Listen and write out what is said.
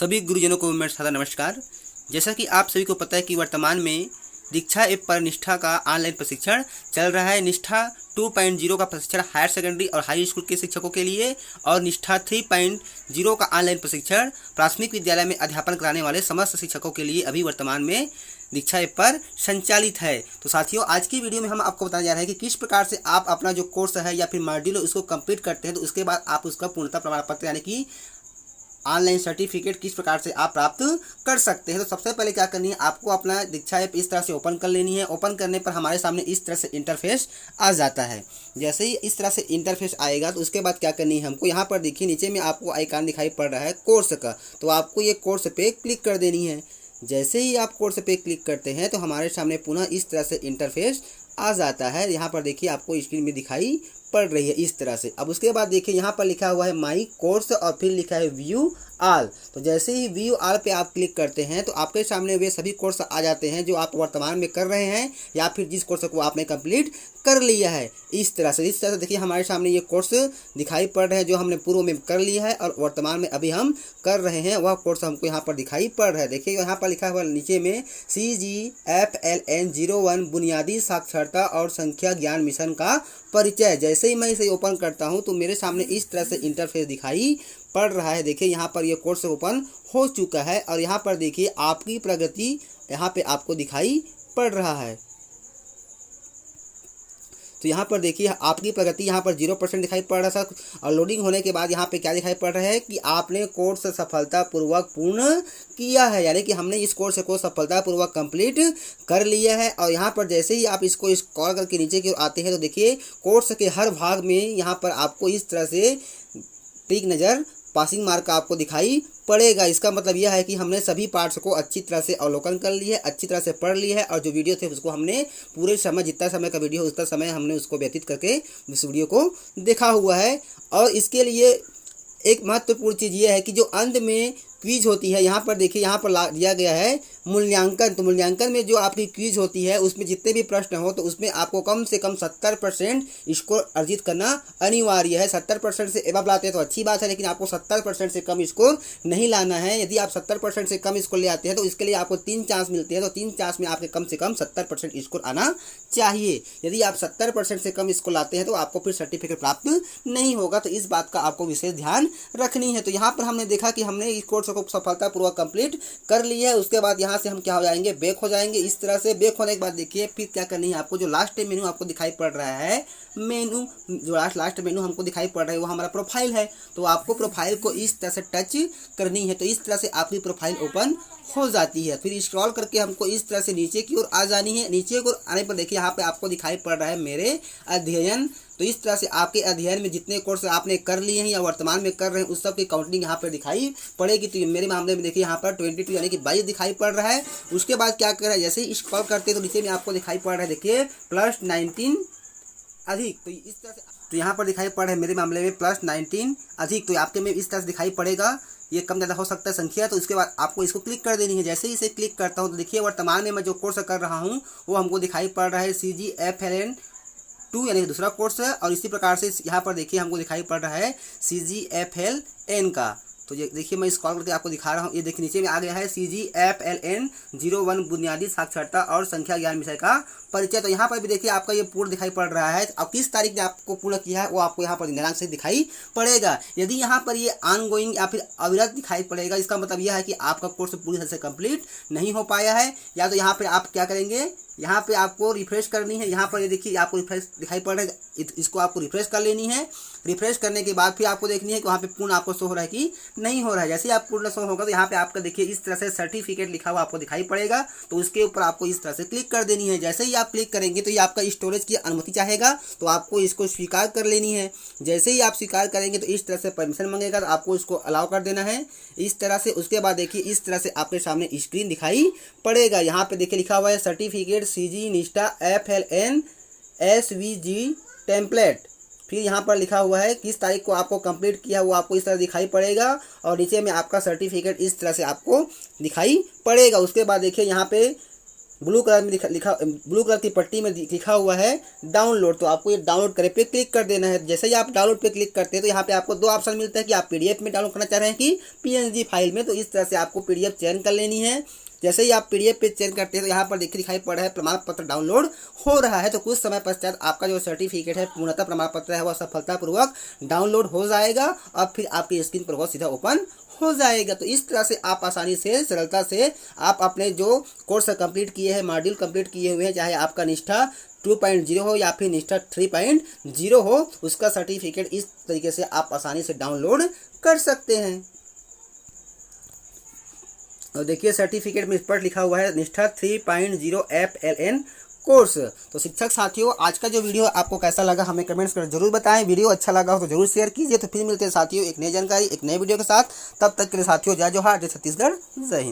सभी गुरुजनों को मेरा सादर नमस्कार। जैसा कि आप सभी को पता है कि वर्तमान में दीक्षा ऐप पर निष्ठा का ऑनलाइन प्रशिक्षण चल रहा है। निष्ठा 2.0 का प्रशिक्षण हायर सेकेंडरी और हाई स्कूल के शिक्षकों के लिए और निष्ठा 3.0 का ऑनलाइन प्रशिक्षण प्राथमिक विद्यालय में अध्यापन कराने वाले समस्त शिक्षकों के लिए अभी वर्तमान में दीक्षा ऐप पर संचालित है। तो साथियों, आज की वीडियो में हम आपको बताने जा रहे हैं कि किस प्रकार से आप अपना जो कोर्स है या फिर मॉड्यूल है उसको कंप्लीट करते हैं तो उसके बाद आप उसका पूर्णता प्रमाण पत्र यानी कि ऑनलाइन सर्टिफिकेट किस प्रकार से आप प्राप्त कर सकते हैं। तो सबसे पहले क्या करनी है, आपको अपना दीक्षा ऐप इस तरह से ओपन कर लेनी है। ओपन करने पर हमारे सामने इस तरह से इंटरफेस आ जाता है। जैसे ही इस तरह से इंटरफेस आएगा तो उसके बाद क्या करनी है, हमको यहाँ पर देखिए नीचे में आपको आइकन दिखाई पड़ रहा है कोर्स का, तो आपको ये कोर्स पे क्लिक कर देनी है। जैसे ही आप कोर्स पे क्लिक करते हैं तो हमारे सामने पुनः इस तरह से इंटरफेस आ जाता है। यहाँ पर देखिए आपको स्क्रीन में दिखाई पड़ रही है इस तरह से। अब उसके बाद देखिए यहाँ पर लिखा हुआ है माई कोर्स और फिर लिखा है व्यू ऑल। तो जैसे ही व्यू ऑल पे आप क्लिक करते हैं तो आपके सामने वे सभी कोर्स आ जाते हैं जो आप वर्तमान में कर रहे हैं या फिर जिस कोर्स को आपने कंप्लीट कर लिया है। इस तरह से देखिए हमारे सामने ये कोर्स दिखाई पड़ रहे हैं जो हमने पूर्व में कर लिया है और वर्तमान में अभी हम कर रहे हैं, वह कोर्स हमको यहाँ पर दिखाई पड़ रहा है। देखिए यहाँ पर लिखा हुआ नीचे में CGFLN 01 बुनियादी साक्षरता और संख्या ज्ञान मिशन का परिचय। जैसे ही मैं इसे ओपन करता हूँ तो मेरे सामने इस तरह से इंटरफेस दिखाई पड़ रहा है। देखिए यहाँ पर ये कोर्स ओपन हो चुका है और यहाँ पर देखिए आपकी प्रगति यहाँ पे आपको दिखाई पड़ रहा है। तो यहाँ पर देखिए आपकी प्रगति यहाँ पर 0% दिखाई पड़ रहा था और लोडिंग होने के बाद यहाँ पे क्या दिखाई पड़ रहा है कि आपने कोर्स सफलतापूर्वक पूर्ण किया है, यानी कि हमने इस कोर्स को सफलतापूर्वक कंप्लीट कर लिया है। और यहाँ पर जैसे ही आप इसको स्क्रॉल करके नीचे की ओर आते हैं तो देखिए कोर्स के हर भाग में यहाँ पर आपको इस तरह से टिक नज़र पासिंग मार्क का आपको दिखाई पड़ेगा। इसका मतलब यह है कि हमने सभी पार्ट्स को अच्छी तरह से अवलोकन कर लिया है, अच्छी तरह से पढ़ लिया है और जो वीडियो थे उसको हमने पूरे समय, जितना समय का वीडियो उतना समय हमने उसको व्यतीत करके इस वीडियो को देखा हुआ है। और इसके लिए एक महत्वपूर्ण चीज़ ये है कि जो अंत में क्विज होती है, यहाँ पर देखिए यहाँ पर दिया गया है मूल्यांकन। तो मूल्यांकन में जो आपकी क्विज होती है उसमें जितने भी प्रश्न हो तो उसमें आपको कम से कम 70% स्कोर अर्जित करना अनिवार्य है। 70% से एबव लाते हैं तो अच्छी बात है, लेकिन आपको 70% से कम स्कोर नहीं लाना है। यदि आप 70% से कम स्कोर ले आते हैं तो इसके लिए आपको 3 चांस मिलते हैं, तो 3 चांस में आपके कम से कम 70% स्कोर आना चाहिए। यदि आप 70% से कम स्कोर लाते हैं तो आपको फिर सर्टिफिकेट प्राप्त नहीं होगा। तो इस बात का आपको विशेष ध्यान रखनी है। तो यहाँ पर हमने देखा कि हमने इस कोर्स को सफलतापूर्वक कंप्लीट कर लिया है। उसके बाद यहाँ से हम क्या हो जाएंगे, बैक हो जाएंगे। इस तरह से बैक होने के बाद देखिए फिर क्या करनी है, आपको जो लास्ट मेनू आपको दिखाई पड़ रहा है, मेनू जो लास्ट मेनू हमको दिखाई पड़ रहा है वो हमारा प्रोफाइल है। तो आपको प्रोफाइल को इस तरह से टच करनी है। तो इस तरह से आपकी प्रोफाइल ओपन हो जाती है। फिर स्क्रॉल करके हमको इस तरह से नीचे की ओर आ जानी है। नीचे की ओर आने पर देखिए यहाँ पे आपको दिखाई पड़ रहा है मेरे अध्ययन। तो इस तरह से आपके अध्ययन में जितने कोर्स आपने कर लिए हैं या वर्तमान में कर रहे हैं उस सब की काउंटिंग यहाँ पर दिखाई पड़ेगी। तो मेरे मामले में देखिए यहाँ पर 22 यानी कि 22 दिखाई पड़ रहा है। उसके बाद क्या कर रहा है, जैसे ही स्क्रॉल करते हैं तो नीचे में आपको दिखाई पड़ रहा है देखिए +19 अधिक। तो इस तरह से तो यहाँ पर दिखाई पड़ रहा है मेरे मामले में +19 अधिक। तो आपके में इस तरह से दिखाई पड़ेगा, ये कम ज़्यादा हो सकता है संख्या। तो उसके बाद आपको इसको क्लिक कर देनी है। जैसे ही इसे क्लिक करता हूँ तो देखिए वर्तमान में मैं जो कोर्स कर रहा हूँ वो हमको दिखाई पड़ रहा है CGFLN 2 यानी दूसरा कोर्स है। और इसी प्रकार से यहाँ पर देखिए हमको दिखाई पड़ रहा है CGFLN का। तो ये देखिए मैं स्क्रॉल करके आपको दिखा रहा हूँ, ये देखिए नीचे में आ गया है CGFLN 01 बुनियादी साक्षरता और संख्या ज्ञान विषय का परिचय। तो यहाँ पर भी देखिए आपका ये पूर्ण दिखाई पड़ रहा है। अब किस तारीख ने आपको पूर्ण किया है वो आपको यहाँ पर दिनांक से दिखाई पड़ेगा। यदि यहाँ पर ये ऑनगोइंग या फिर अविरत दिखाई पड़ेगा, इसका मतलब यह है कि आपका कोर्स पूरी तरह से कंप्लीट नहीं हो पाया है। या तो यहाँ पर आप क्या करेंगे, यहाँ पे आपको रिफ्रेश करनी है। यहाँ पर ये देखिए आपको रिफ्रेश दिखाई पड़ रहा है, इसको आपको रिफ्रेश कर लेनी है। रिफ्रेश करने के बाद फिर आपको देखनी है कि वहाँ पे पूर्ण आपको शो हो रहा है कि नहीं हो रहा है। जैसे ही आप पूर्ण शो होगा तो यहाँ पे आपका देखिए इस तरह से सर्टिफिकेट लिखा हुआ आपको दिखाई पड़ेगा। तो उसके ऊपर आपको इस तरह से क्लिक कर देनी है। जैसे ही आप क्लिक करेंगे तो ये आपका स्टोरेज की अनुमति चाहेगा, तो आपको इसको स्वीकार कर लेनी है। जैसे ही आप स्वीकार करेंगे तो इस तरह से परमिशन मांगेगा, तो आपको इसको अलाउ कर देना है इस तरह से। उसके बाद देखिए इस तरह से आपके सामने स्क्रीन दिखाई पड़ेगा। यहाँ पे देखिए लिखा हुआ है सर्टिफिकेट CG निष्ठा FLN SVG टेम्पलेट। फिर यहाँ पर लिखा हुआ है किस तारीख को आपको कंप्लीट किया वो आपको इस तरह दिखाई पड़ेगा और नीचे में आपका सर्टिफिकेट इस तरह से आपको दिखाई पड़ेगा। उसके बाद देखिए यहाँ पे ब्लू कलर में ब्लू कलर की पट्टी में लिखा हुआ है डाउनलोड। तो आपको ये डाउनलोड करे पे क्लिक कर देना है। जैसे ही आप डाउनलोड पे क्लिक करते हैं तो यहाँ पे आपको दो ऑप्शन मिलता है कि आप पीडीएफ में डाउनलोड करना चाह रहे हैं कि पीएनजी फाइल में। तो इस तरह से आपको पीडीएफ चयन कर लेनी है। जैसे ही आप पीडीएफ पे चयन करते हैं तो यहाँ पर देखिए दिखाई पड़ रहा है प्रमाण पत्र डाउनलोड हो रहा है। तो कुछ समय पश्चात आपका जो सर्टिफिकेट है, पूर्णतः प्रमाण पत्र है, वह सफलतापूर्वक डाउनलोड हो जाएगा और फिर आपकी स्क्रीन पर वह सीधा ओपन हो जाएगा। तो इस तरह से आप आसानी से, सरलता से आप अपने जो कोर्स कंप्लीट किए हैं, मॉड्यूल कंप्लीट किए हुए हैं, चाहे आपका निष्ठा 2.0 हो या फिर निष्ठा 3.0 हो, उसका सर्टिफिकेट इस तरीके से आप आसानी से डाउनलोड कर सकते हैं। और देखिए सर्टिफिकेट में इस पर लिखा हुआ है निष्ठा 3.0 FLN कोर्स। तो शिक्षक साथियों, आज का जो वीडियो आपको कैसा लगा हमें कमेंट्स कर जरूर बताएं। वीडियो अच्छा लगा हो तो जरूर शेयर कीजिए। तो फिर मिलते हैं साथियों एक नई जानकारी, एक नए वीडियो के साथ। तब तक के लिए साथियों जय जोहार, जय छत्तीसगढ़, जय हिंद।